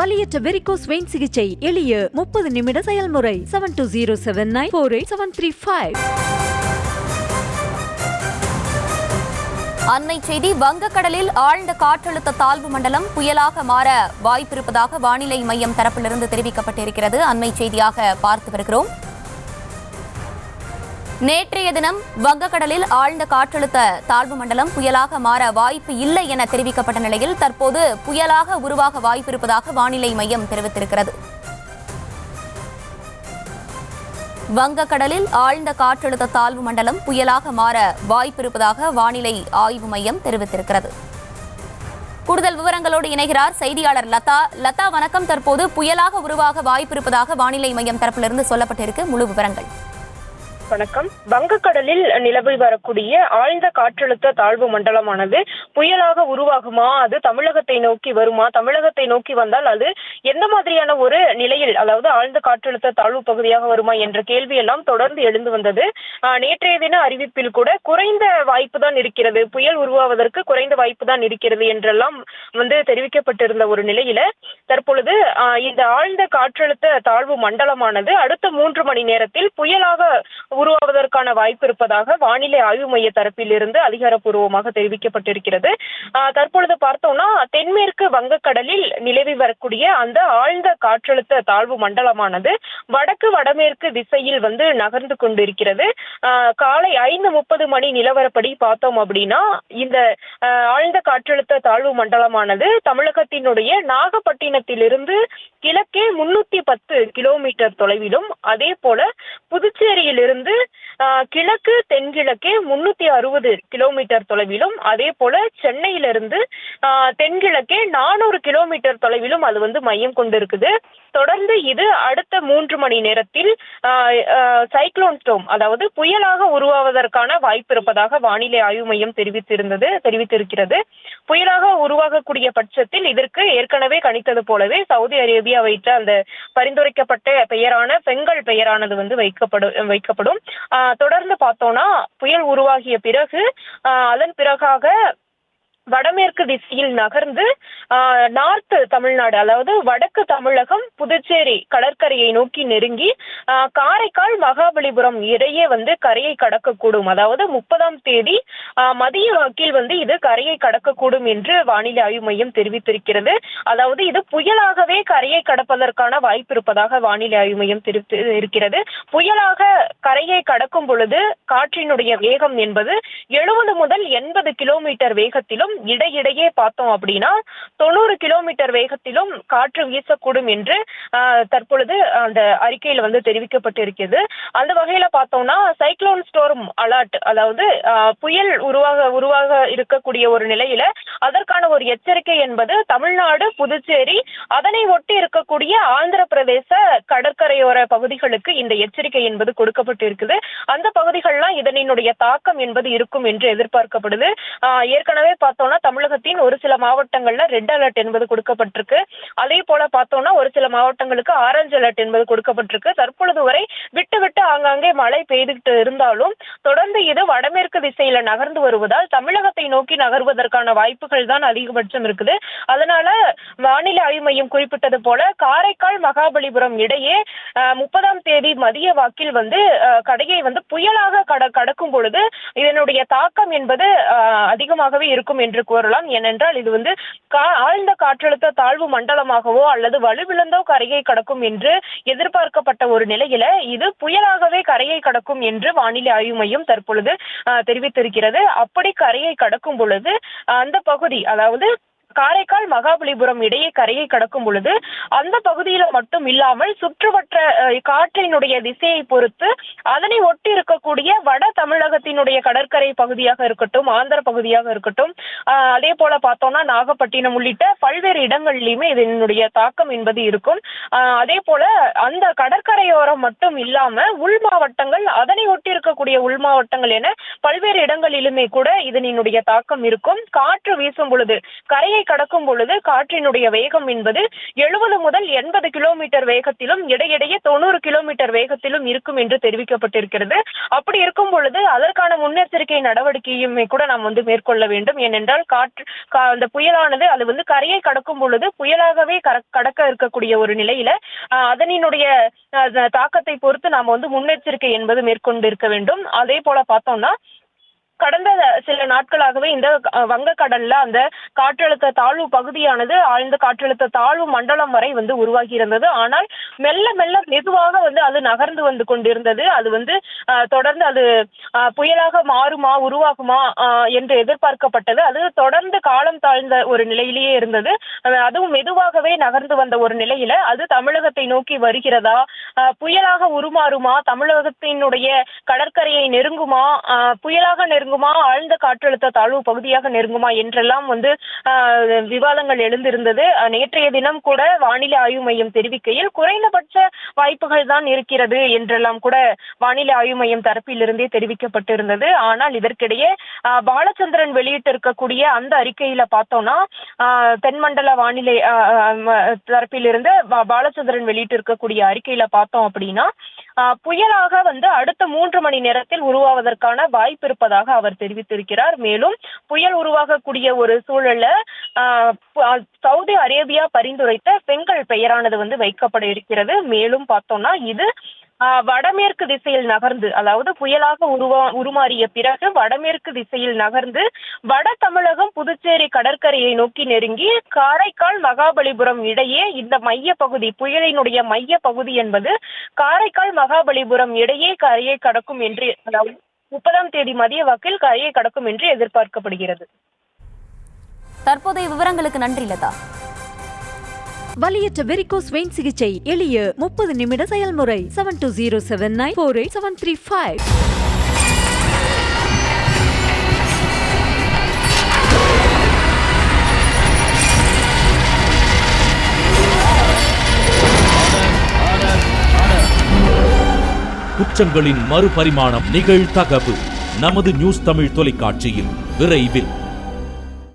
வலியற்ற varicose vein சிகிச்சை எளிய 30 நிமிட செயல்முறை. 7207948735. அண்மை செய்தி. வங்கக்கடலில் ஆழ்ந்த காற்றழுத்த தாழ்வு மண்டலம் புயலாக மாற வாய்ப்பிருப்பதாக வானிலை மையம் தரப்பிலிருந்து தெரிவிக்கப்பட்டிருக்கிறது. அண்மை செய்தியாக பார்த்து வருகிறோம். நேற்றைய தினம் வங்கக்கடலில் ஆழ்ந்த காற்றழுத்த தாழ்வு மண்டலம் புயலாக மாற வாய்ப்பு இல்லை என தெரிவிக்கப்பட்ட நிலையில் தற்போது புயலாக உருவாக வாய்ப்பிருப்பதாக வானிலை மையம் தெரிவித்திருக்கிறது. வங்கக்கடலில் ஆழ்ந்த காற்றழுத்த தாழ்வு மண்டலம் புயலாக மாற வாய்ப்பிருப்பதாக வானிலை ஆய்வு மையம் தெரிவித்திருக்கிறது. கூடுதல் விவரங்களோடு இணைகிறார் செய்தியாளர் லதா. லதா, வணக்கம். தற்போது புயலாக உருவாக வாய்ப்பிருப்பதாக வானிலை மையம் தரப்பிலிருந்து சொல்லப்பட்டிருக்கு. முழு விவரங்கள். வணக்கம். வங்கக்கடலில் நிலவி வரக்கூடிய ஆழ்ந்த காற்றழுத்த தாழ்வு மண்டலமானது புயலாக உருவாகுமா, அது தமிழகத்தை நோக்கி வருமா, தமிழகத்தை நோக்கி வந்தால் அது எந்த மாதிரியான ஒரு நிலையில், அதாவது ஆழ்ந்த காற்றழுத்த தாழ்வு பகுதியாக வருமா என்ற கேள்வி எல்லாம் தொடர்ந்து எழுந்து வந்தது. நேற்றைய தின அறிவிப்பில் கூட குறைந்த வாய்ப்பு தான் இருக்கிறது, புயல் உருவாவதற்கு குறைந்த வாய்ப்பு தான் இருக்கிறது என்றெல்லாம் தெரிவிக்கப்பட்டிருந்த ஒரு நிலையில தற்பொழுது இந்த ஆழ்ந்த காற்றழுத்த தாழ்வு மண்டலமானது அடுத்த 3 மணி நேரத்தில் புயலாக உருவாவதற்கான வாய்ப்பு இருப்பதாக வானிலை ஆய்வு மைய தரப்பில் இருந்து அதிகாரப்பூர்வமாக தெரிவிக்கப்பட்டிருக்கிறது. தற்பொழுது பார்த்தோம்னா தென்மேற்கு வங்கக்கடலில் நிலவி வரக்கூடிய அந்த ஆழ்ந்த காற்றழுத்த தாழ்வு மண்டலமானது வடக்கு வடமேற்கு திசையில் நகர்ந்து கொண்டிருக்கிறது. காலை 5:30 மணி நிலவரப்படி பார்த்தோம் அப்படின்னா இந்த ஆழ்ந்த காற்றழுத்த தாழ்வு மண்டலமானது தமிழகத்தினுடைய நாகப்பட்டினத்திலிருந்து கிழக்கே 310 கிலோமீட்டர் தொலைவிலும், அதே போல புதுச்சேரியிலிருந்து கிழக்கு தென்கிழக்கே 360 கிலோமீட்டர் தொலைவிலும், அதே போல சென்னையிலிருந்து தென்கிழக்கே 400 கிலோமீட்டர் தொலைவிலும் அது மையம் கொண்டிருக்குது. தொடர்ந்து இது அடுத்த 3 மணி நேரத்தில் சைக்ளோன் ஸ்டோம், அதாவது புயலாக உருவாவதற்கான வாய்ப்பு இருப்பதாக வானிலை ஆய்வு மையம் தெரிவித்திருக்கிறது. புயலாக உருவாகக்கூடிய பட்சத்தில் இதற்கு ஏற்கனவே கணித்தது போலவே சவுதி அரேபியா வைத்த அந்த பரிந்துரைக்கப்பட்ட பெயரான பெங்கல் பெயரானது வைக்கப்படும். தொடர்ந்து பார்த்தோம்னா புயல் உருவாகிய பிறகு அதன் பிறகாக வடமேற்கு திசையில் நகர்ந்து நார்த் தமிழ்நாடு, அதாவது வடக்கு தமிழகம் புதுச்சேரி கடற்கரையை நோக்கி நெருங்கி காரைக்கால் மகாபலிபுரம் இடையே கரையை கடக்கக்கூடும். அதாவது 30ஆம் தேதி மதிய வாக்கில் இது கரையை கடக்கக்கூடும் என்று வானிலை ஆய்வு மையம் தெரிவித்திருக்கிறது. அதாவது இது புயலாகவே கரையை கடப்பதற்கான வாய்ப்பு இருப்பதாக வானிலை ஆய்வு மையம் தெரிவித்திருக்கிறது. புயலாக கரையை கடக்கும் பொழுது காற்றினுடைய வேகம் என்பது 70 முதல் 80 கிலோமீட்டர் வேகத்திலும், இடையிடையே பார்த்தோம் அப்படின்னா 90 கிலோமீட்டர் வேகத்திலும் காற்று வீசக்கூடும் என்று தற்பொழுது அந்த அறிக்கையில் தெரிவிக்கப்பட்டிருக்கிறது. அந்த வகையில பார்த்தோம்னா சைக்ளோன் ஸ்டோர்ம் அலர்ட், அதாவது புயல் உருவாக இருக்கக்கூடிய ஒரு நிலையில அதற்கான ஒரு எச்சரிக்கை என்பது தமிழ்நாடு, புதுச்சேரி, அதனை ஒட்டி இருக்கக்கூடிய ஆந்திர பிரதேச கடற்கரையோர பகுதிகளுக்கு இந்த எச்சரிக்கை என்பது கொடுக்கப்பட்டிருக்குது. அந்த பகுதிகள்லாம் இதனுடைய தாக்கம் என்பது இருக்கும் என்று எதிர்பார்க்கப்படுது. ஏற்கனவே பார்த்தோம்னா தமிழகத்தின் ஒரு சில மாவட்டங்கள்ல ரெட் அலர்ட் என்பது கொடுக்கப்பட்டிருக்கு. அதே போல பார்த்தோம்னா ஒரு சில மாவட்டங்களுக்கு ஆரஞ்சு அலர்ட் என்பது கொடுக்கப்பட்டிருக்கு. தற்பொழுது வரை விட்டு விட்டு ஆங்காங்கே மழை பெய்துகிட்டு இருந்தாலும் தொடர்ந்து இது வடமேற்கு திசையில நகர்ந்து வருவதால் தமிழகத்தை நோக்கி நகர்வதற்கான வாய்ப்புகள் தான் அதிகபட்சம் இருக்குது. அதனால வானிலை ஆய்வு மையம் குறிப்பிட்டது போல காரைக்கால் மகாபலிபுரம் இடையே 30ஆம் தேதி மதிய வாக்கில் கடையை புயலாக கடக்கும் பொழுது இதனுடைய தாக்கம் என்பது அதிகமாகவே இருக்கும் என்று கூறலாம். ஏனென்றால் இது ஆழ்ந்த காற்றழுத்த தாழ்வு மண்டலமாகவோ அல்லது வலுவிழந்தோ கரையை கடக்கும் என்று எதிர்பார்க்கப்பட்ட ஒரு நிலையில இது புயலாகவே கரையை கடக்கும் என்று வானிலை ஆய்வு மையம் தற்பொழுது தெரிவித்திருக்கிறது. அப்படி கரையை கடக்கும் பொழுது அந்த பகுதி, அதாவது காரைக்கால் மகாபலிபுரம் இடையே கரையை கடக்கும் பொழுது அந்த பகுதியில மட்டும் இல்லாமல் சுற்றுவட்ட காற்றினுடைய திசையை பொறுத்து அதனை ஒட்டி இருக்கக்கூடிய வட தமிழகத்தினுடைய கடற்கரை பகுதியாக இருக்கட்டும், ஆந்திர பகுதியாக இருக்கட்டும், அதே போல பார்த்தோம்னா நாகப்பட்டினம் உள்ளிட்ட பல்வேறு இடங்கள்லயுமே இதனுடைய தாக்கம் என்பது இருக்கும். அதே போல அந்த கடற்கரையோரம் மட்டும் இல்லாம உள் மாவட்டங்கள், அதனை ஒட்டி இருக்கக்கூடிய உள் மாவட்டங்கள் என பல்வேறு இடங்களிலுமே கூட இதனுடைய தாக்கம் இருக்கும். காற்று வீசும் பொழுது கரையை கரையை கடக்கும் பொழுது காற்றினுடைய வேகம் என்பது 70 முதல் 80 கிலோமீட்டர் வேகத்திலும் இடையிடையே 90 கிலோமீட்டர் வேகத்திலும் இருக்கும் என்று தெரிவிக்கப்பட்டிருக்கிறது. அப்படி இருக்கும் பொழுது அதற்கான முன்னெச்சரிக்கை நடவடிக்கையுமே கூட நாம் மேற்கொள்ள வேண்டும். ஏனென்றால் அந்த புயலானது அது கரையை கடக்கும் பொழுது புயலாகவே கடக்க இருக்கக்கூடிய ஒரு நிலையில அதனினுடைய தாக்கத்தை பொறுத்து நாம் முன்னெச்சரிக்கை என்பது மேற்கொண்டு இருக்க வேண்டும். அதே போல பார்த்தோம்னா கடந்த சில நாட்களாகவே இந்த வங்கக்கடல்ல அந்த காற்றழுத்த தாழ்வு பகுதியானது ஆழ்ந்த காற்றழுத்த தாழ்வு மண்டலம் வரை உருவாகி இருந்தது. ஆனால் மெல்ல மெல்ல மெதுவாக அது நகர்ந்து வந்து கொண்டிருந்தது. அது தொடர்ந்து அது புயலாக மாறுமா உருவாகுமா என்று எதிர்பார்க்கப்பட்டது. அது தொடர்ந்து காலம் தாழ்ந்த ஒரு நிலையிலேயே இருந்தது. அதுவும் மெதுவாகவே நகர்ந்து வந்த ஒரு நிலையில அது தமிழகத்தை நோக்கி வருகிறதா, புயலாக உருமாறுமா, தமிழகத்தினுடைய கடற்கரையை நெருங்குமா, புயலாக நெருங்குமா, ஆழ்ந்த காற்றழுத்த தாழ்வு பகுதியாக நெருங்குமா என்றெல்லாம் விவாதங்கள் எழுந்திருந்தது. நேற்றைய தினம் கூட வானிலை ஆய்வு மையம் தெரிவிக்கையில் குறைந்தபட்ச வாய்ப்புகள் தான் இருக்கிறது என்றெல்லாம் கூட வானிலை ஆய்வு மையம் தரப்பிலிருந்தே தெரிவிக்கப்பட்டிருந்தது. ஆனால் இதற்கிடையே பாலச்சந்திரன் வெளியிட்டிருக்கக்கூடிய அந்த அறிக்கையில பார்த்தோம்னா தென்மண்டல வானிலை தரப்பிலிருந்து பாலச்சந்திரன் வெளியிட்டிருக்கக்கூடிய அறிக்கையில பார்த்தோம் அப்படின்னா புயலாக அடுத்த 3 மணி நேரத்தில் உருவாவதற்கான வாய்ப்பு இருப்பதாக அவர் தெரிவித்திருக்கிறார். மேலும் புயல் உருவாகக்கூடிய ஒரு சூழல்ல சவுதி அரேபியா பரிந்துரைத்த செங்கல் பெயரானது வைக்கப்பட இருக்கிறது. மேலும் பார்த்தோம்னா இது வடமேற்கு திசையில் நகர்ந்து, அதாவது புயலாக உருமாறிய பிறகு வடமேற்கு திசையில் நகர்ந்து வட தமிழகம் புதுச்சேரி கடற்கரையை நோக்கி நெருங்கி காரைக்கால் மகாபலிபுரம் இடையே இந்த மைய பகுதி, புயலினுடைய மைய பகுதி என்பது காரைக்கால் மகாபலிபுரம் இடையே கரையை கடக்கும் என்று, அதாவது 30ஆம் தேதி மதிய வாக்கில் கரையை கடக்கும் என்று எதிர்பார்க்கப்படுகிறது. தற்போதைய விவரங்களுக்கு நன்றி லதா. வலியற்ற வெரிகோஸ் வெயின் சிகிச்சை எளிய 30 நிமிட செயல்முறை. 7207948735. குற்றங்களின் மறுபரிமாணம் நிகழ்தகவு நமது நியூஸ் தமிழ் தொலைக்காட்சியில் விரைவில்.